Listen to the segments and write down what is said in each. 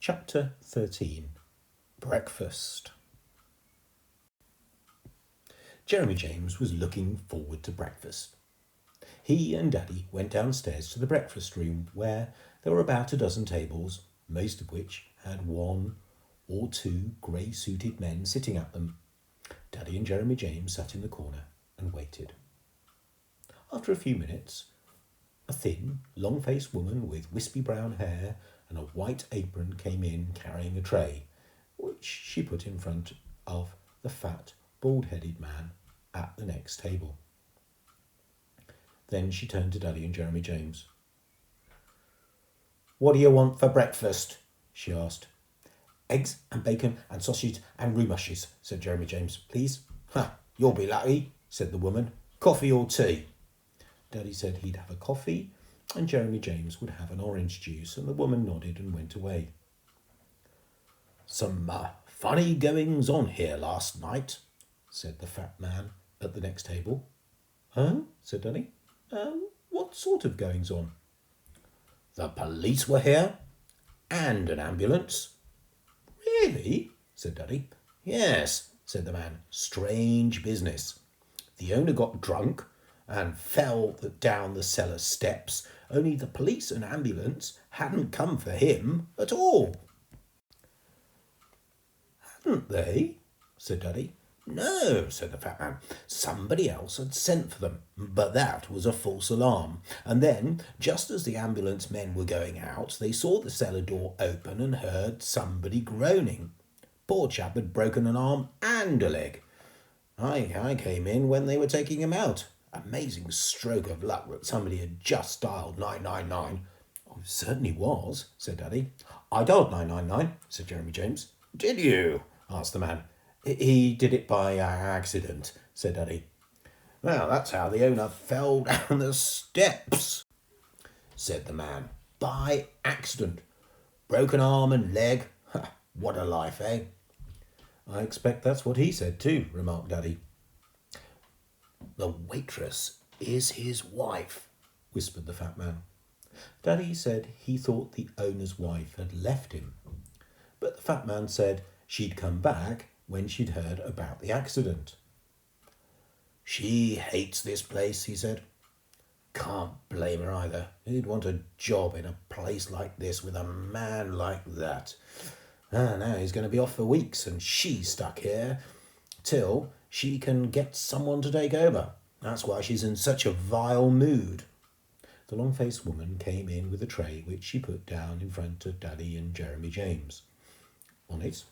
Chapter 13. Breakfast. Jeremy James was looking forward to breakfast. He and Daddy went downstairs to the breakfast room, where there were about a dozen tables, most of which had one or two grey-suited men sitting at them. Daddy and Jeremy James sat in the corner and waited. After a few minutes, a thin, long-faced woman with wispy brown hair and a white apron came in carrying a tray, which she put in front of the fat, bald-headed man at the next table. Then she turned to Daddy and Jeremy James. "What do you want for breakfast?" she asked. "Eggs and bacon and sausage and roux mushes," said Jeremy James. "Please." "Ha, you'll be lucky," said the woman. "Coffee or tea?" Daddy said he'd have a coffee and Jeremy James would have an orange juice, and the woman nodded and went away. "Some funny goings on here last night," said the fat man at the next table. "Huh?" said Daddy. What sort of goings on?" "The police were here, and an ambulance." "Really?" said Daddy. "Yes," said the man. "Strange business. The owner got drunk and fell down the cellar steps, only the police and ambulance hadn't come for him at all." "Hadn't they?" said Daddy. "No," said the fat man. "Somebody else had sent for them, but that was a false alarm. And then, just as the ambulance men were going out, they saw the cellar door open and heard somebody groaning. Poor chap had broken an arm and a leg. I came in when they were taking him out. Amazing stroke of luck that somebody had just dialed 999. "Oh, it certainly was," said Daddy. "I dialed 999, said Jeremy James. "Did you?" asked the man. "He did it by accident," said Daddy. "Well, that's how the owner fell down the steps," said the man. "By accident. Broken arm and leg. What a life, eh?" "I expect that's what he said too," remarked Daddy. "The waitress is his wife," whispered the fat man. Daddy said he thought the owner's wife had left him, but the fat man said she'd come back when she'd heard about the accident. "She hates this place," he said. "Can't blame her either. Who'd want a job in a place like this with a man like that? Now he's going to be off for weeks, and she's stuck here till she can get someone to take over. That's why she's in such a vile mood." The long-faced woman came in with a tray, which she put down in front of Daddy and Jeremy James. On it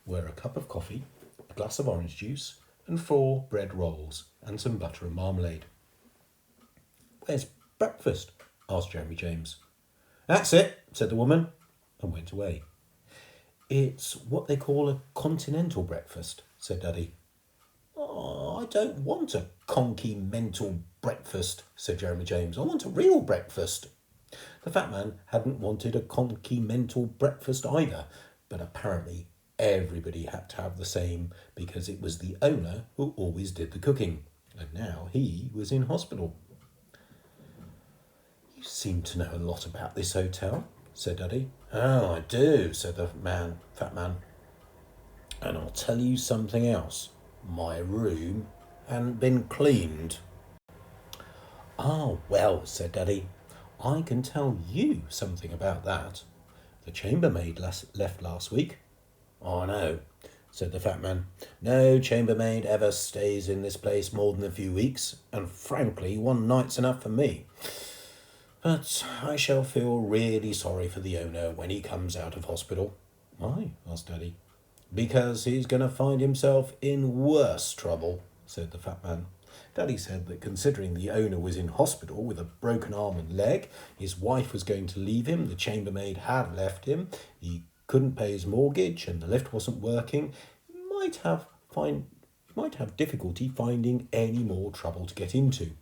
were a cup of coffee, a glass of orange juice, and 4 bread rolls, and some butter and marmalade. "Where's breakfast?" asked Jeremy James. "That's it," said the woman, and went away. "It's what they call a continental breakfast," said Daddy. "Oh, I don't want a conky-mental breakfast," said Jeremy James. "I want a real breakfast." The fat man hadn't wanted a conky-mental breakfast either, but apparently everybody had to have the same because it was the owner who always did the cooking, and now he was in hospital. "You seem to know a lot about this hotel," said Daddy. "Oh, I do," said the fat man. "And I'll tell you something else. My room hadn't been cleaned." "Ah, well," said Daddy, "I can tell you something about that. The chambermaid left last week." "I know," said the fat man. "No chambermaid ever stays in this place more than a few weeks, and frankly, one night's enough for me. But I shall feel really sorry for the owner when he comes out of hospital." "Why?" asked Daddy. "Because he's going to find himself in worse trouble," said the fat man. Daddy said that considering the owner was in hospital with a broken arm and leg, his wife was going to leave him, the chambermaid had left him, he couldn't pay his mortgage, and the lift wasn't working, he might have difficulty finding any more trouble to get into.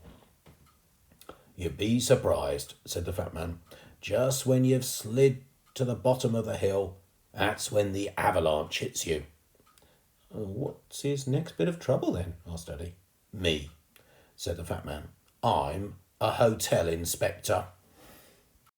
"You'd be surprised," said the fat man. "Just when you've slid to the bottom of the hill, that's when the avalanche hits you." "What's his next bit of trouble then?" asked Daddy. "Me," said the fat man. "I'm a hotel inspector."